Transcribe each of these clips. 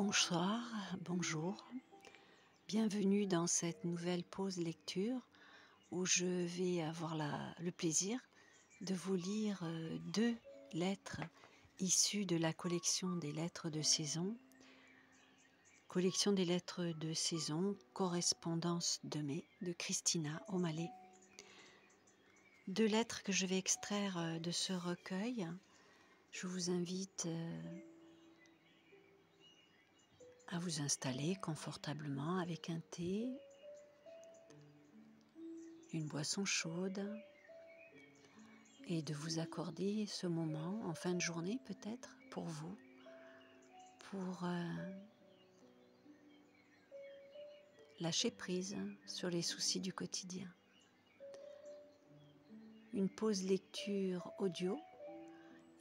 Bonsoir, bonjour, bienvenue dans cette nouvelle pause lecture où je vais avoir le plaisir de vous lire deux lettres issues de la collection des lettres de saison. Collection des lettres de saison, correspondance de mai, de Christina O'Malley. Deux lettres que je vais extraire de ce recueil. Je vous invite à vous installer confortablement avec un thé, une boisson chaude et de vous accorder ce moment en fin de journée peut-être pour vous, pour lâcher prise sur les soucis du quotidien. Une pause lecture audio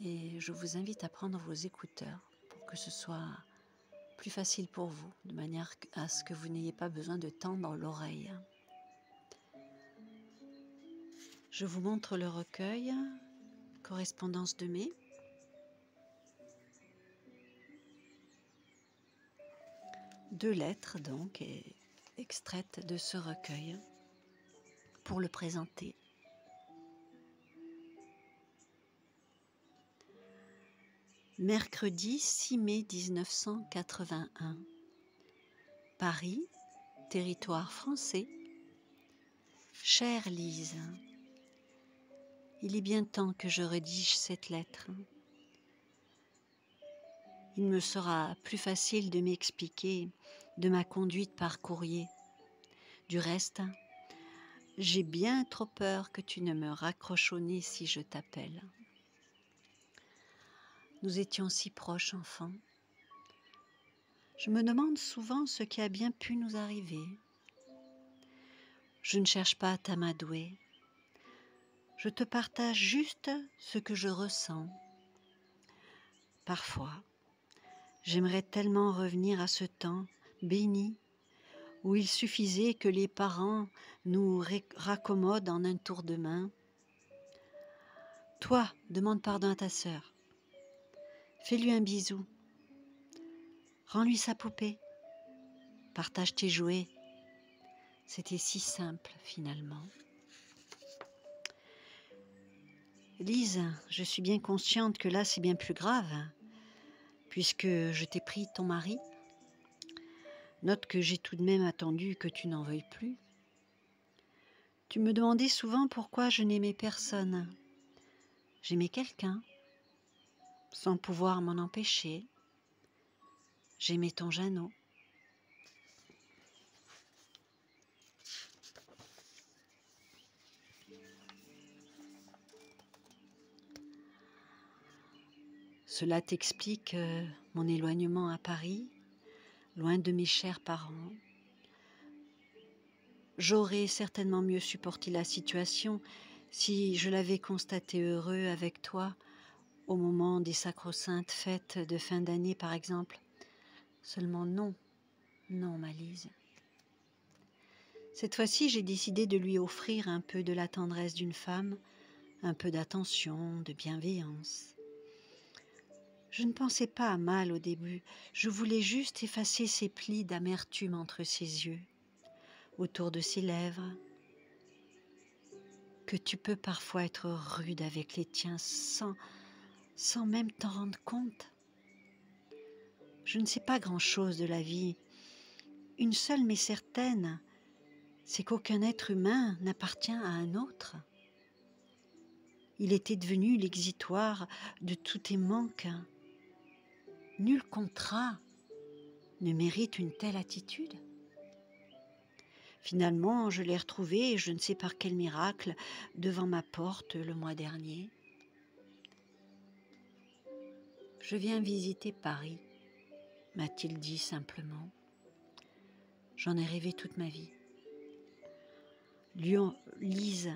et je vous invite à prendre vos écouteurs pour que ce soit plus facile pour vous, de manière à ce que vous n'ayez pas besoin de tendre l'oreille. Je vous montre le recueil, correspondance de mai. Deux lettres donc extraites de ce recueil pour le présenter. Mercredi 6 mai 1981. Paris, territoire français. Chère Lise, il est bien temps que je rédige cette lettre. Il me sera plus facile de m'expliquer de ma conduite par courrier. Du reste, j'ai bien trop peur que tu ne me raccroches au nez si je t'appelle. Nous étions si proches, enfant. Je me demande souvent ce qui a bien pu nous arriver. Je ne cherche pas à t'amadouer. Je te partage juste ce que je ressens. Parfois, j'aimerais tellement revenir à ce temps béni où il suffisait que les parents nous raccommodent en un tour de main. Toi, demande pardon à ta sœur. Fais-lui un bisou. Rends-lui sa poupée. Partage tes jouets. C'était si simple finalement. Lise, je suis bien consciente que là c'est bien plus grave, puisque je t'ai pris ton mari. Note que j'ai tout de même attendu que tu n'en veuilles plus. Tu me demandais souvent pourquoi je n'aimais personne. J'aimais quelqu'un, sans pouvoir m'en empêcher. J'aimais ton Jeannot. Cela t'explique mon éloignement à Paris, loin de mes chers parents. J'aurais certainement mieux supporté la situation si je l'avais constaté heureux avec toi au moment des sacro-saintes fêtes de fin d'année par exemple. Seulement non, ma Lise. Cette fois-ci, j'ai décidé de lui offrir un peu de la tendresse d'une femme, un peu d'attention, de bienveillance. Je ne pensais pas à mal au début, je voulais juste effacer ces plis d'amertume entre ses yeux, autour de ses lèvres, que tu peux parfois être rude avec les tiens sans même t'en rendre compte. Je ne sais pas grand-chose de la vie. Une seule m'est certaine, c'est qu'aucun être humain n'appartient à un autre. Il était devenu l'exutoire de tous tes manques. Nul contrat ne mérite une telle attitude. Finalement, je l'ai retrouvé, je ne sais par quel miracle, devant ma porte le mois dernier. Je viens visiter Paris, m'a-t-il dit simplement. J'en ai rêvé toute ma vie. Lise,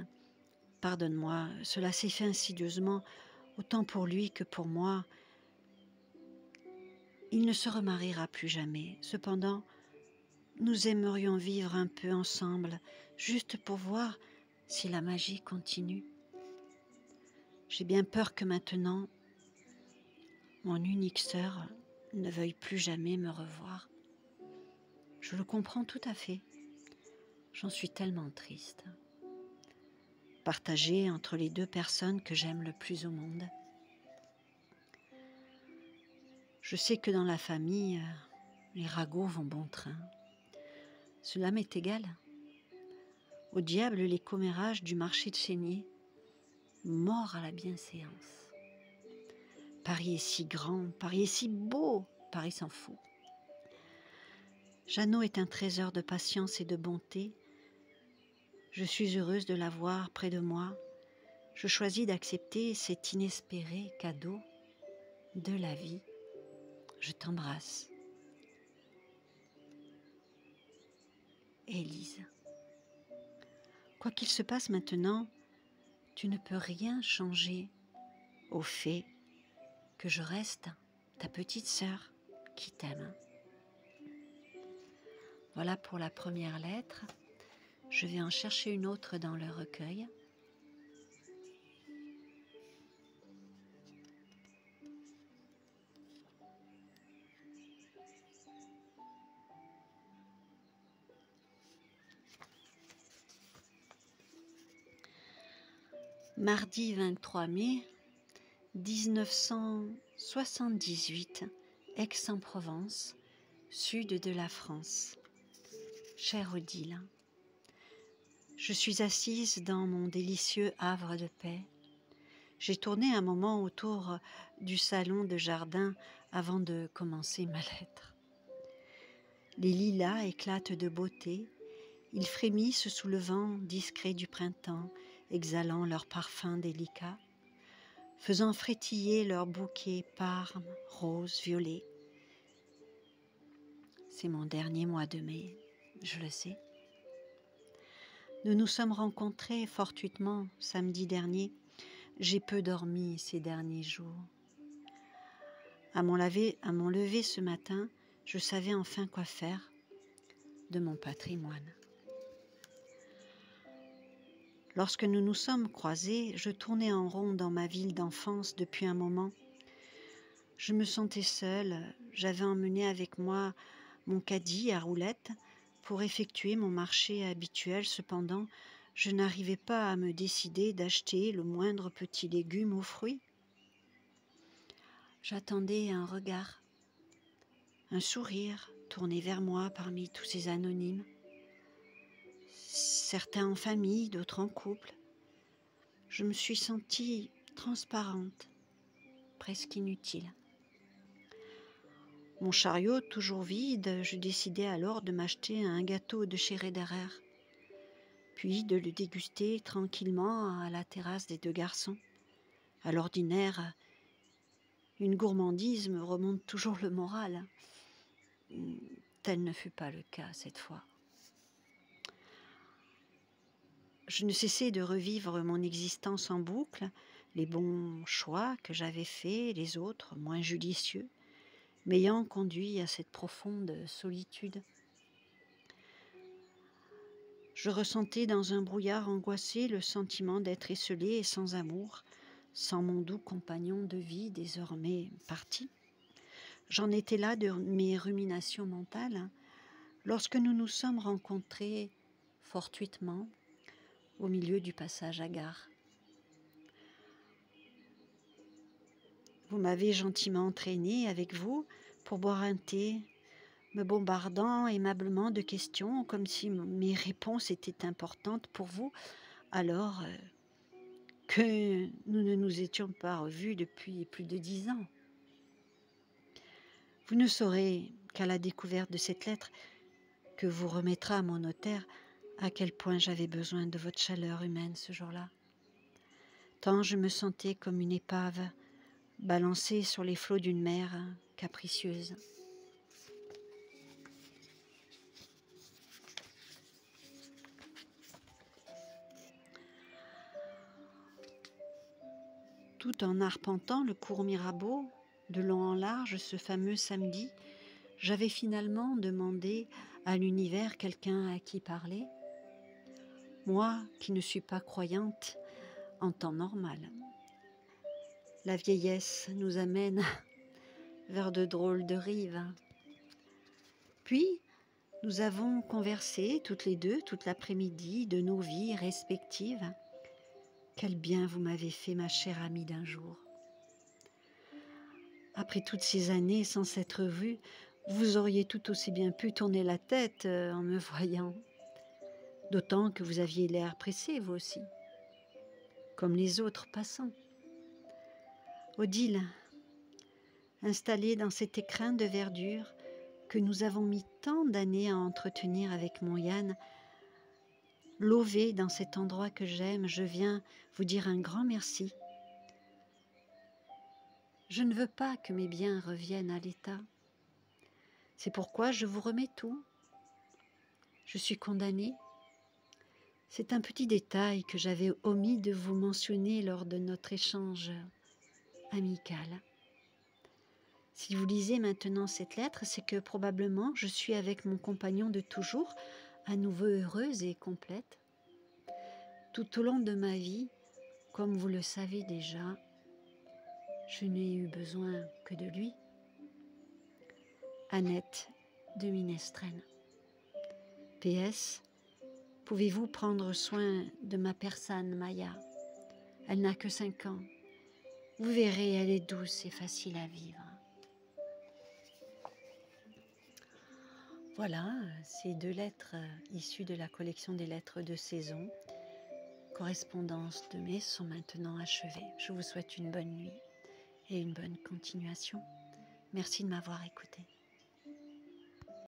pardonne-moi, cela s'est fait insidieusement, autant pour lui que pour moi. Il ne se remariera plus jamais. Cependant, nous aimerions vivre un peu ensemble, juste pour voir si la magie continue. J'ai bien peur que maintenant, mon unique sœur ne veuille plus jamais me revoir. Je le comprends tout à fait. J'en suis tellement triste. Partagée entre les deux personnes que j'aime le plus au monde. Je sais que dans la famille, les ragots vont bon train. Cela m'est égal. Au diable les commérages du marché de Chénier, mort à la bienséance. Paris est si grand, Paris est si beau, Paris s'en fout. Jeannot est un trésor de patience et de bonté. Je suis heureuse de l'avoir près de moi. Je choisis d'accepter cet inespéré cadeau de la vie. Je t'embrasse. Élise. Quoi qu'il se passe maintenant, tu ne peux rien changer au fait que je reste ta petite sœur qui t'aime. Voilà pour la première lettre. Je vais en chercher une autre dans le recueil. Mardi 23 mai 1978, Aix-en-Provence, sud de la France. Chère Odile, je suis assise dans mon délicieux havre de paix. J'ai tourné un moment autour du salon de jardin avant de commencer ma lettre. Les lilas éclatent de beauté, ils frémissent sous le vent discret du printemps, exhalant leur parfum délicat, faisant frétiller leurs bouquets parmes, roses, violets. C'est mon dernier mois de mai, je le sais. Nous nous sommes rencontrés fortuitement samedi dernier. J'ai peu dormi ces derniers jours. À mon lever ce matin, je savais enfin quoi faire de mon patrimoine. Lorsque nous nous sommes croisés, je tournais en rond dans ma ville d'enfance depuis un moment. Je me sentais seule, j'avais emmené avec moi mon caddie à roulettes pour effectuer mon marché habituel. Cependant, je n'arrivais pas à me décider d'acheter le moindre petit légume ou fruit. J'attendais un regard, un sourire tourné vers moi parmi tous ces anonymes. Certains en famille, d'autres en couple. Je me suis sentie transparente, presque inutile. Mon chariot toujours vide, je décidai alors de m'acheter un gâteau de chez Roederer, puis de le déguster tranquillement à la terrasse des deux garçons. À l'ordinaire, une gourmandise me remonte toujours le moral. Tel ne fut pas le cas cette fois. Je ne cessais de revivre mon existence en boucle, les bons choix que j'avais faits, les autres, moins judicieux, m'ayant conduit à cette profonde solitude. Je ressentais dans un brouillard angoissé le sentiment d'être esselée et sans amour, sans mon doux compagnon de vie désormais parti. J'en étais là de mes ruminations mentales lorsque nous nous sommes rencontrés fortuitement au milieu du passage à gare. Vous m'avez gentiment entraînée avec vous pour boire un thé, me bombardant aimablement de questions comme si mes réponses étaient importantes pour vous, alors que nous ne nous étions pas revus depuis plus de 10 ans. Vous ne saurez qu'à la découverte de cette lettre que vous remettra à mon notaire à quel point j'avais besoin de votre chaleur humaine ce jour-là. Tant je me sentais comme une épave balancée sur les flots d'une mer capricieuse. Tout en arpentant le cours Mirabeau, de long en large, ce fameux samedi, j'avais finalement demandé à l'univers quelqu'un à qui parler. Moi, qui ne suis pas croyante en temps normal. La vieillesse nous amène vers de drôles de rives. Puis, nous avons conversé toutes les deux toute l'après-midi de nos vies respectives. Quel bien vous m'avez fait, ma chère amie d'un jour. Après toutes ces années sans s'être vus, vous auriez tout aussi bien pu tourner la tête en me voyant. D'autant que vous aviez l'air pressé, vous aussi, comme les autres passants. Odile, installée dans cet écrin de verdure que nous avons mis tant d'années à entretenir avec mon Yann, lové dans cet endroit que j'aime, je viens vous dire un grand merci. Je ne veux pas que mes biens reviennent à l'état. C'est pourquoi je vous remets tout. Je suis condamnée. C'est un petit détail que j'avais omis de vous mentionner lors de notre échange amical. Si vous lisez maintenant cette lettre, c'est que probablement je suis avec mon compagnon de toujours, à nouveau heureuse et complète. Tout au long de ma vie, comme vous le savez déjà, je n'ai eu besoin que de lui. Annette de Minestrone. PS. Pouvez-vous prendre soin de ma persane Maya? Elle n'a que 5 ans. Vous verrez, elle est douce et facile à vivre. Voilà, ces 2 lettres issues de la collection des lettres de saison, correspondances de mai, sont maintenant achevées. Je vous souhaite une bonne nuit et une bonne continuation. Merci de m'avoir écouté.